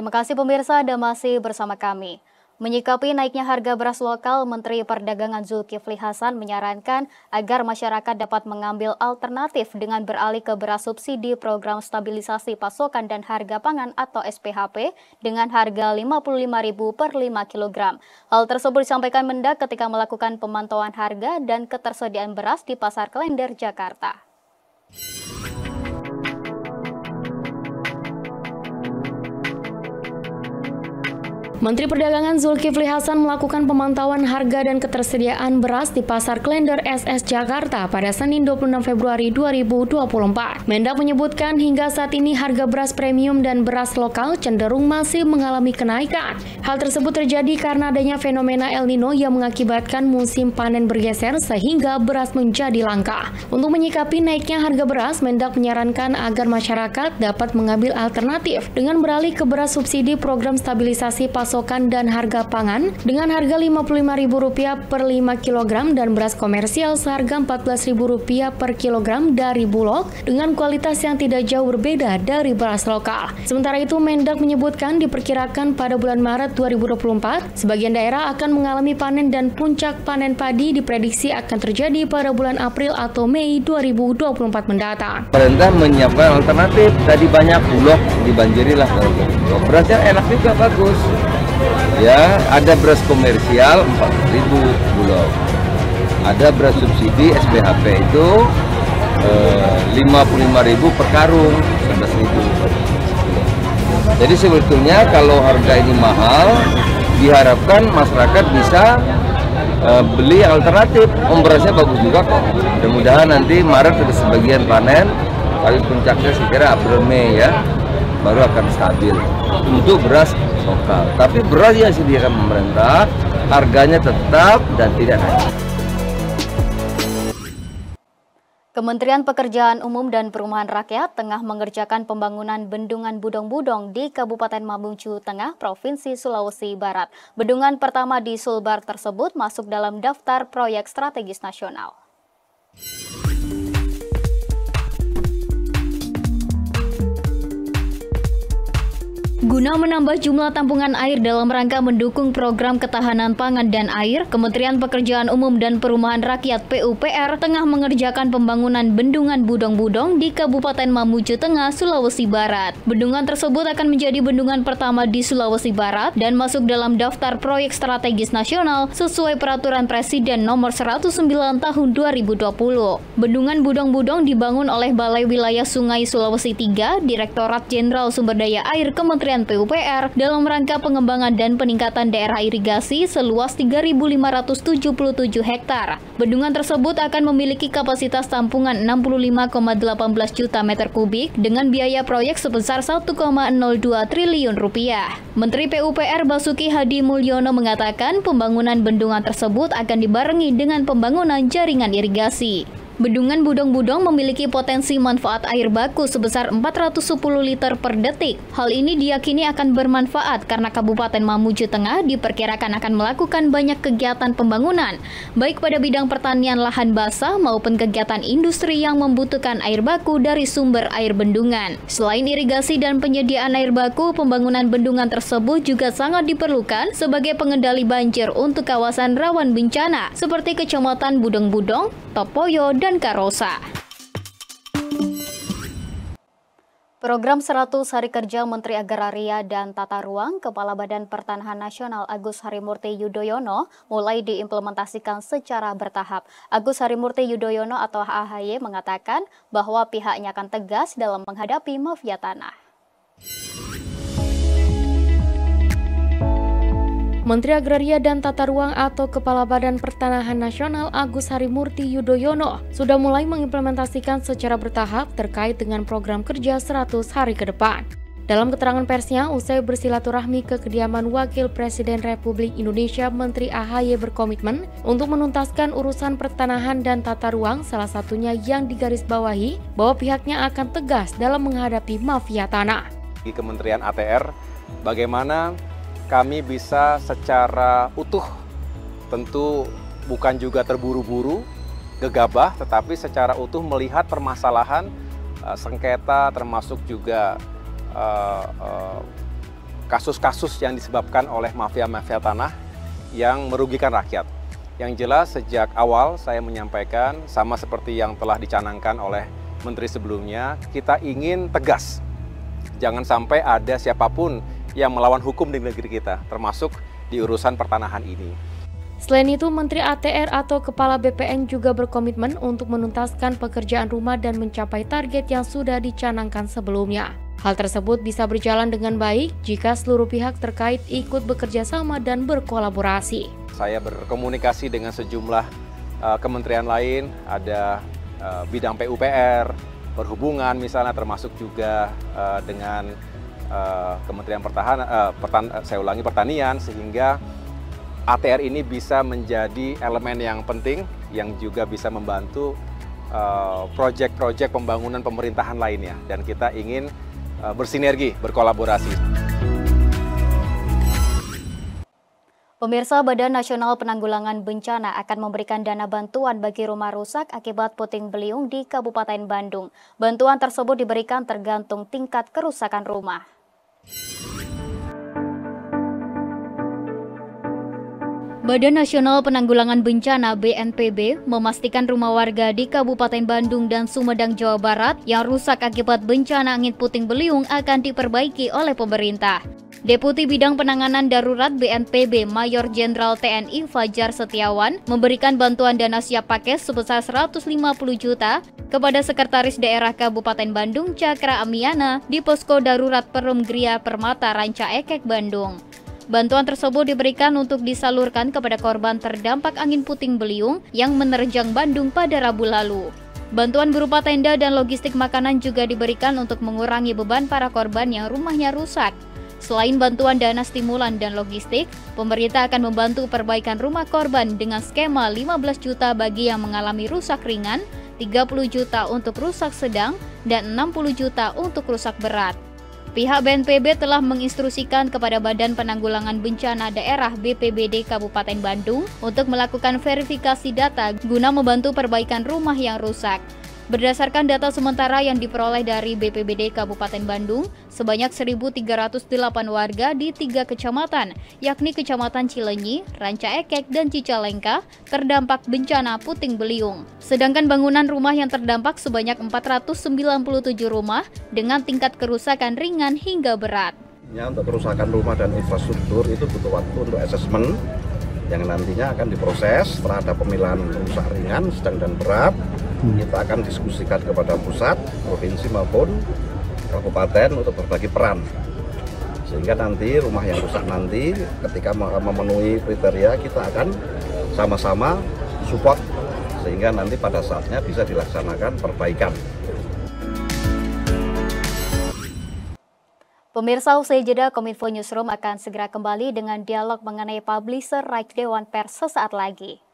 Terima kasih pemirsa, Anda masih bersama kami. Menyikapi naiknya harga beras lokal, Menteri Perdagangan Zulkifli Hasan menyarankan agar masyarakat dapat mengambil alternatif dengan beralih ke beras subsidi Program Stabilisasi Pasokan dan Harga Pangan atau SPHP dengan harga Rp55.000 per 5 kg. Hal tersebut disampaikan Mendak ketika melakukan pemantauan harga dan ketersediaan beras di Pasar Klender, Jakarta. Menteri Perdagangan Zulkifli Hasan melakukan pemantauan harga dan ketersediaan beras di Pasar Klender SS Jakarta pada Senin 26 Februari 2024. Mendak menyebutkan hingga saat ini harga beras premium dan beras lokal cenderung masih mengalami kenaikan. Hal tersebut terjadi karena adanya fenomena El Nino yang mengakibatkan musim panen bergeser sehingga beras menjadi langka. Untuk menyikapi naiknya harga beras, Mendak menyarankan agar masyarakat dapat mengambil alternatif dengan beralih ke beras subsidi Program Stabilisasi Pasokan dan Harga Pangan dengan harga Rp55.000 per 5 kg dan beras komersial seharga Rp14.000 per kilogram dari Bulog dengan kualitas yang tidak jauh berbeda dari beras lokal. Sementara itu, Mendak menyebutkan diperkirakan pada bulan Maret 2024, sebagian daerah akan mengalami panen dan puncak panen padi diprediksi akan terjadi pada bulan April atau Mei 2024 mendatang. Pemerintah menyiapkan alternatif, tadi banyak Bulog dibanjirilah. Berasnya enak juga, bagus. Ya, ada beras komersial 4.000 Bulog. Ada beras subsidi SPHP itu 55.000 per karung, 11.000. Jadi sebetulnya kalau harga ini mahal, diharapkan masyarakat bisa beli alternatif. Berasnya bagus juga kok. Mudah-mudahan nanti Maret ada sebagian panen, tapi puncaknya saya kira April Mei ya, baru akan stabil untuk beras lokal. Tapi beras yang disediakan pemerintah harganya tetap dan tidak naik. Kementerian Pekerjaan Umum dan Perumahan Rakyat tengah mengerjakan pembangunan bendungan Budong-Budong di Kabupaten Mamuju Tengah, Provinsi Sulawesi Barat. Bendungan pertama di Sulbar tersebut masuk dalam daftar proyek strategis nasional. Guna menambah jumlah tampungan air dalam rangka mendukung program ketahanan pangan dan air, Kementerian Pekerjaan Umum dan Perumahan Rakyat PUPR tengah mengerjakan pembangunan bendungan Budong-Budong di Kabupaten Mamuju Tengah, Sulawesi Barat. Bendungan tersebut akan menjadi bendungan pertama di Sulawesi Barat dan masuk dalam daftar proyek strategis nasional sesuai Peraturan Presiden Nomor 109 Tahun 2020. Bendungan Budong-Budong dibangun oleh Balai Wilayah Sungai Sulawesi III, Direktorat Jenderal Sumber Daya Air Kementerian PUPR dalam rangka pengembangan dan peningkatan daerah irigasi seluas 3.577 hektar. Bendungan tersebut akan memiliki kapasitas tampungan 65,18 juta meter kubik dengan biaya proyek sebesar 1,02 triliun rupiah. Menteri PUPR Basuki Hadi Mulyono mengatakan pembangunan bendungan tersebut akan dibarengi dengan pembangunan jaringan irigasi. Bendungan Budong-Budong memiliki potensi manfaat air baku sebesar 410 liter per detik. Hal ini diyakini akan bermanfaat karena Kabupaten Mamuju Tengah diperkirakan akan melakukan banyak kegiatan pembangunan, baik pada bidang pertanian lahan basah maupun kegiatan industri yang membutuhkan air baku dari sumber air bendungan. Selain irigasi dan penyediaan air baku, pembangunan bendungan tersebut juga sangat diperlukan sebagai pengendali banjir untuk kawasan rawan bencana seperti Kecamatan Budong-Budong, Topoyo, dan Karosa. Program 100 Hari Kerja Menteri Agraria dan Tata Ruang Kepala Badan Pertanahan Nasional Agus Harimurti Yudhoyono mulai diimplementasikan secara bertahap. Agus Harimurti Yudhoyono atau AHY mengatakan bahwa pihaknya akan tegas dalam menghadapi mafia tanah. Menteri Agraria dan Tata Ruang atau Kepala Badan Pertanahan Nasional Agus Harimurti Yudhoyono sudah mulai mengimplementasikan secara bertahap terkait dengan program kerja 100 hari ke depan. Dalam keterangan persnya, usai bersilaturahmi ke kediaman Wakil Presiden Republik Indonesia, Menteri AHY berkomitmen untuk menuntaskan urusan pertanahan dan tata ruang, salah satunya yang digarisbawahi bahwa pihaknya akan tegas dalam menghadapi mafia tanah. Di Kementerian ATR, bagaimana kami bisa secara utuh, tentu bukan juga terburu-buru, gegabah, tetapi secara utuh melihat permasalahan sengketa termasuk juga kasus-kasus yang disebabkan oleh mafia-mafia tanah yang merugikan rakyat. Yang jelas sejak awal saya menyampaikan, sama seperti yang telah dicanangkan oleh Menteri sebelumnya, kita ingin tegas. Jangan sampai ada siapapun yang melawan hukum di negeri kita, termasuk di urusan pertanahan ini. Selain itu, Menteri ATR atau Kepala BPN juga berkomitmen untuk menuntaskan pekerjaan rumah dan mencapai target yang sudah dicanangkan sebelumnya. Hal tersebut bisa berjalan dengan baik jika seluruh pihak terkait ikut bekerja sama dan berkolaborasi. Saya berkomunikasi dengan sejumlah kementerian lain, ada bidang PUPR, perhubungan misalnya, termasuk juga dengan Kementerian Pertanian, sehingga ATR ini bisa menjadi elemen yang penting yang juga bisa membantu proyek-proyek pembangunan pemerintahan lainnya, dan kita ingin bersinergi, berkolaborasi. Pemirsa, Badan Nasional Penanggulangan Bencana akan memberikan dana bantuan bagi rumah rusak akibat puting beliung di Kabupaten Bandung. Bantuan tersebut diberikan tergantung tingkat kerusakan rumah. Badan Nasional Penanggulangan Bencana (BNPB) memastikan rumah warga di Kabupaten Bandung dan Sumedang, Jawa Barat yang rusak akibat bencana angin puting beliung akan diperbaiki oleh pemerintah. Deputi Bidang Penanganan Darurat BNPB Mayor Jenderal TNI Fajar Setiawan memberikan bantuan dana siap pakai sebesar 150 juta kepada Sekretaris Daerah Kabupaten Bandung Cakra Amiana di Posko Darurat Perum Gria Permata Ranca Ekek, Bandung. Bantuan tersebut diberikan untuk disalurkan kepada korban terdampak angin puting beliung yang menerjang Bandung pada Rabu lalu. Bantuan berupa tenda dan logistik makanan juga diberikan untuk mengurangi beban para korban yang rumahnya rusak. Selain bantuan dana stimulan dan logistik, pemerintah akan membantu perbaikan rumah korban dengan skema 15 juta bagi yang mengalami rusak ringan, 30 juta untuk rusak sedang, dan 60 juta untuk rusak berat. Pihak BNPB telah menginstruksikan kepada Badan Penanggulangan Bencana Daerah BPBD Kabupaten Bandung untuk melakukan verifikasi data guna membantu perbaikan rumah yang rusak. Berdasarkan data sementara yang diperoleh dari BPBD Kabupaten Bandung, sebanyak 1.308 warga di 3 kecamatan, yakni Kecamatan Cilenyi, Ranca Ekek, dan Cicalengka, terdampak bencana puting beliung. Sedangkan bangunan rumah yang terdampak sebanyak 497 rumah dengan tingkat kerusakan ringan hingga berat. Untuk kerusakan rumah dan infrastruktur itu butuh waktu untuk asesmen yang nantinya akan diproses setelah ada pemilahan rusak ringan, sedang, dan berat. Kita akan diskusikan kepada pusat, provinsi maupun kabupaten untuk berbagi peran. Sehingga nanti rumah yang rusak nanti ketika memenuhi kriteria kita akan sama-sama support sehingga nanti pada saatnya bisa dilaksanakan perbaikan. Pemirsa, usai jeda, Kominfo Newsroom akan segera kembali dengan dialog mengenai Publisher Rights Dewan Pers sesaat lagi.